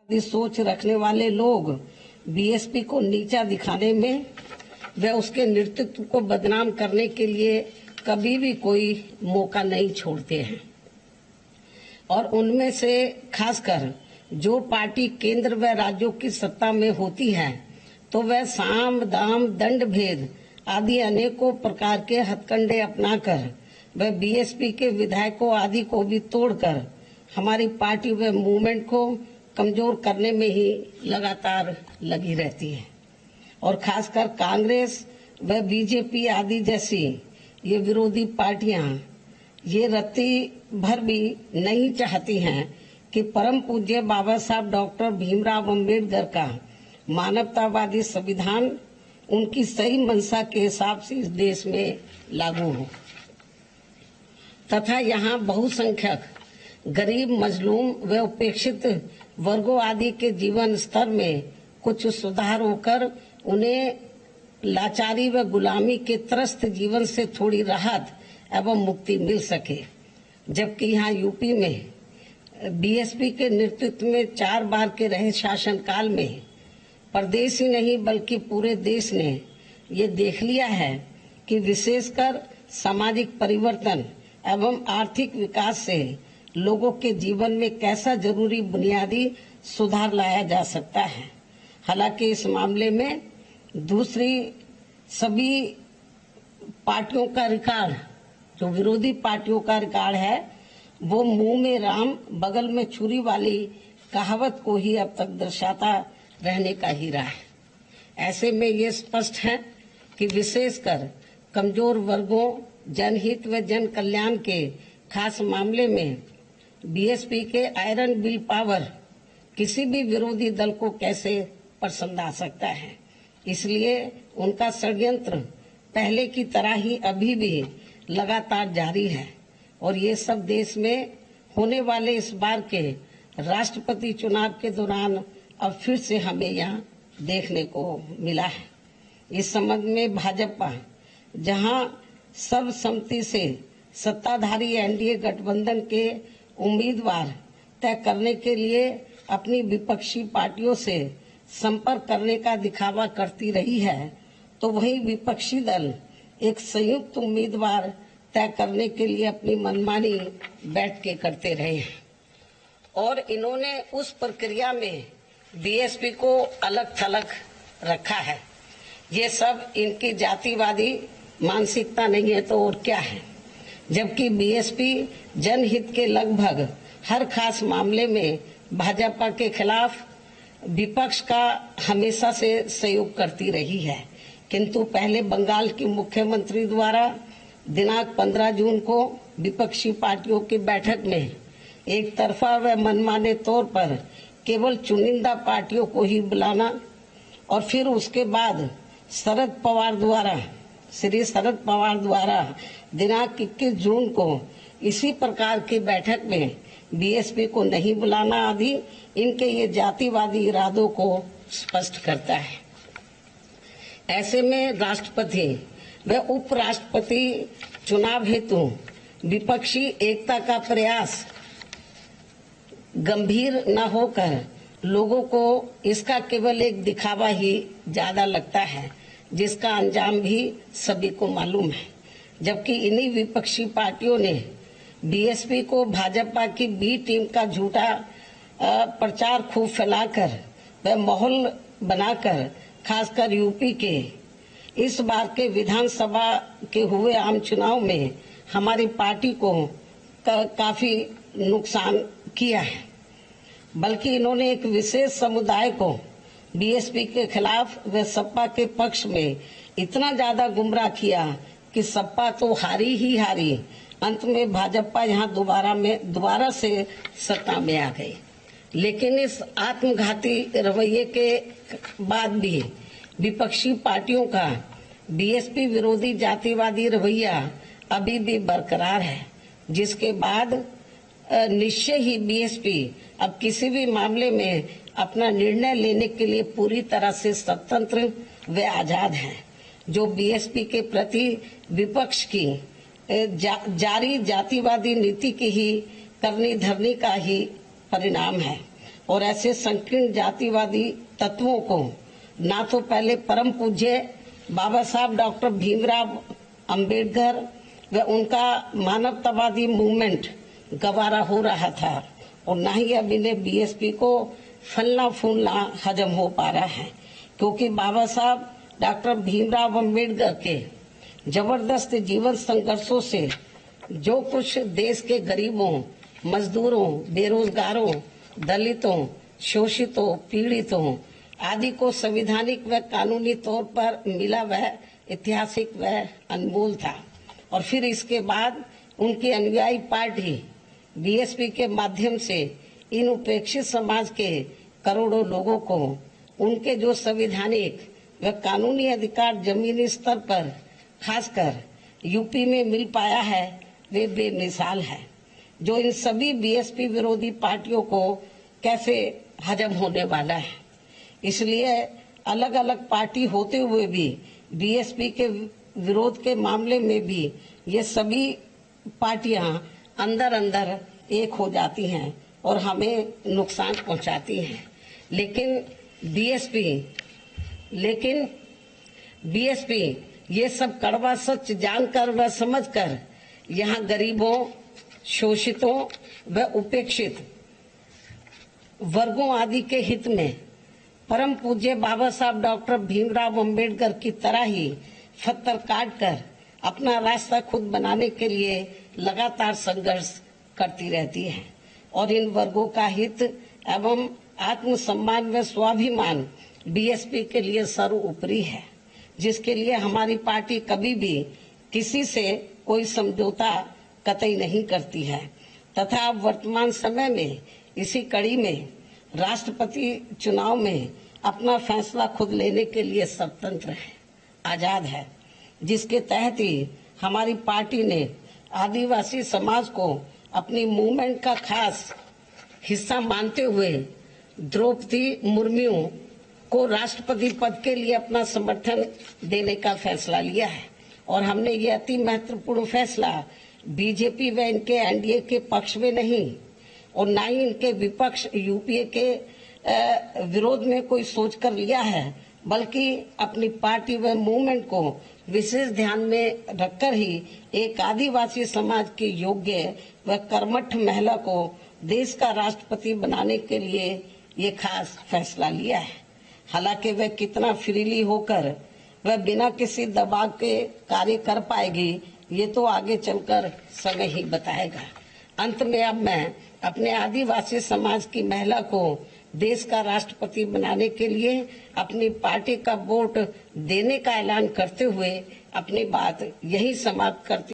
सोच रखने वाले लोग बीएसपी को नीचा दिखाने में व उसके नेतृत्व को बदनाम करने के लिए कभी भी कोई मौका नहीं छोड़ते हैं। और उनमें से खासकर जो पार्टी केंद्र व राज्यों की सत्ता में होती है तो वह साम दाम दंड भेद आदि अनेकों प्रकार के हथकंडे अपनाकर वह बीएसपी के विधायकों आदि को भी तोड़कर हमारी पार्टी व मूवमेंट को कमजोर करने में ही लगातार लगी रहती है। और खासकर कांग्रेस व बीजेपी आदि जैसी ये विरोधी पार्टियां ये रत्ती भर भी नहीं चाहती हैं कि परम पूज्य बाबा साहब डॉक्टर भीमराव अम्बेडकर का मानवतावादी संविधान उनकी सही मंशा के हिसाब से इस देश में लागू हो तथा यहाँ बहुसंख्यक गरीब, मजलूम व उपेक्षित वर्गों आदि के जीवन स्तर में कुछ सुधार होकर उन्हें लाचारी व गुलामी के त्रस्त जीवन से थोड़ी राहत एवं मुक्ति मिल सके। जबकि यहाँ यूपी में बीएसपी के नेतृत्व में 4 बार के रहे शासनकाल में प्रदेश ही नहीं बल्कि पूरे देश ने ये देख लिया है कि विशेषकर सामाजिक परिवर्तन एवं आर्थिक विकास से लोगों के जीवन में कैसा जरूरी बुनियादी सुधार लाया जा सकता है। हालांकि इस मामले में दूसरी सभी पार्टियों का रिकॉर्ड, जो विरोधी पार्टियों का रिकॉर्ड है, वो मुंह में राम बगल में छुरी वाली कहावत को ही अब तक दर्शाता रहने का ही रहा है। ऐसे में ये स्पष्ट है कि विशेषकर कमजोर वर्गों, जनहित व जन कल्याण के खास मामले में बीएसपी के आयरन बिल पावर किसी भी विरोधी दल को कैसे पसंद आ सकता है। इसलिए उनका षड्यंत्र पहले की तरह ही अभी भी लगातार जारी है और ये सब देश में होने वाले इस बार के राष्ट्रपति चुनाव के दौरान अब फिर से हमें यहाँ देखने को मिला है। इस संबंध में भाजपा जहां सर्वसम्मति से सत्ताधारी एनडीए गठबंधन के उम्मीदवार तय करने के लिए अपनी विपक्षी पार्टियों से संपर्क करने का दिखावा करती रही है, तो वही विपक्षी दल एक संयुक्त उम्मीदवार तय करने के लिए अपनी मनमानी बैठ के करते रहे हैं और इन्होंने उस प्रक्रिया में बीएसपी को अलग थलग रखा है। ये सब इनकी जातिवादी मानसिकता नहीं है तो और क्या है। जबकि बीएसपी जनहित के लगभग हर खास मामले में भाजपा के खिलाफ विपक्ष का हमेशा से सहयोग करती रही है, किंतु पहले बंगाल की मुख्यमंत्री द्वारा दिनांक 15 जून को विपक्षी पार्टियों की बैठक में एक तरफा व मनमाने तौर पर केवल चुनिंदा पार्टियों को ही बुलाना और फिर उसके बाद श्री शरद पवार द्वारा दिनांक 21 जून को इसी प्रकार की बैठक में बीएसपी को नहीं बुलाना आदि इनके ये जातिवादी इरादों को स्पष्ट करता है। ऐसे में राष्ट्रपति व उपराष्ट्रपति चुनाव हेतु विपक्षी एकता का प्रयास गंभीर न होकर लोगों को इसका केवल एक दिखावा ही ज्यादा लगता है, जिसका अंजाम भी सभी को मालूम है। जबकि इन्हीं विपक्षी पार्टियों ने बीएसपी को भाजपा की बी टीम का झूठा प्रचार खूब फैलाकर व माहौल बनाकर खासकर यूपी के इस बार के विधानसभा के हुए आम चुनाव में हमारी पार्टी को काफी नुकसान किया है। बल्कि इन्होंने एक विशेष समुदाय को बीएसपी के खिलाफ व सपा के पक्ष में इतना ज्यादा गुमराह किया कि सपा तो हारी ही हारी, अंत में भाजपा यहाँ दोबारा से सत्ता में आ गई। लेकिन इस आत्मघाती रवैये के बाद भी विपक्षी पार्टियों का बीएसपी विरोधी जातिवादी रवैया अभी भी बरकरार है, जिसके बाद निश्चय ही बीएसपी अब किसी भी मामले में अपना निर्णय लेने के लिए पूरी तरह से स्वतंत्र व आजाद है, जो बीएसपी के प्रति विपक्ष की जारी जातिवादी नीति की ही करनी धरनी का ही परिणाम है। और ऐसे संकीर्ण जातिवादी तत्वों को ना तो पहले परम पूज्य बाबा साहब डॉक्टर भीमराव अंबेडकर व उनका मानवतावादी मूवमेंट गवारा हो रहा था और न ही अब इन्हें बीएसपी को फलना फूलना हजम हो पा रहा है, क्योंकि बाबा साहब डॉक्टर भीमराव अंबेडकर के जबरदस्त जीवन संघर्षों से जो कुछ देश के गरीबों, मजदूरों, बेरोजगारों, दलितों, शोषितों, पीड़ितों आदि को संवैधानिक व कानूनी तौर पर मिला वह ऐतिहासिक व अनमोल था। और फिर इसके बाद उनकी अनुयायी पार्टी बीएसपी के माध्यम से इन उपेक्षित समाज के करोड़ों लोगों को उनके जो संवैधानिक व कानूनी अधिकार जमीनी स्तर पर खासकर यूपी में मिल पाया है वे बेमिसाल है, जो इन सभी बीएसपी विरोधी पार्टियों को कैसे हजम होने वाला है। इसलिए अलग अलग पार्टी होते हुए भी बीएसपी के विरोध के मामले में भी ये सभी पार्टियां अंदर अंदर एक हो जाती हैं और हमें नुकसान पहुंचाती हैं। लेकिन बीएसपी ये सब कड़वा सच जानकर व समझकर यहाँ गरीबों, शोषितों व उपेक्षित वर्गों आदि के हित में परम पूज्य बाबा साहब डॉक्टर भीमराव अंबेडकर की तरह ही पत्थर काट कर अपना रास्ता खुद बनाने के लिए लगातार संघर्ष करती रहती है और इन वर्गों का हित एवं आत्मसम्मान व स्वाभिमान बीएसपी के लिए सर्वोपरि है, जिसके लिए हमारी पार्टी कभी भी किसी से कोई समझौता कतई नहीं करती है तथा वर्तमान समय में इसी कड़ी में राष्ट्रपति चुनाव में अपना फैसला खुद लेने के लिए स्वतंत्र है, आजाद है, जिसके तहत ही हमारी पार्टी ने आदिवासी समाज को अपनी मूवमेंट का खास हिस्सा मानते हुए द्रौपदी मुर्मू को राष्ट्रपति पद के लिए अपना समर्थन देने का फैसला लिया है। और हमने ये अति महत्वपूर्ण फैसला बीजेपी व इनके एनडीए के पक्ष में नहीं और न ही इनके विपक्ष यूपीए के विरोध में कोई सोच कर लिया है, बल्कि अपनी पार्टी व मूवमेंट को विशेष ध्यान में रखकर ही एक आदिवासी समाज की योग्य व कर्मठ महिला को देश का राष्ट्रपति बनाने के लिए ये खास फैसला लिया है। हालांकि वह कितना फ्रीली होकर वह बिना किसी दबाव के कार्य कर पाएगी ये तो आगे चलकर समय ही बताएगा। अंत में अब मैं अपने आदिवासी समाज की महिला को देश का राष्ट्रपति बनाने के लिए अपनी पार्टी का वोट देने का ऐलान करते हुए अपनी बात यही समाप्त करती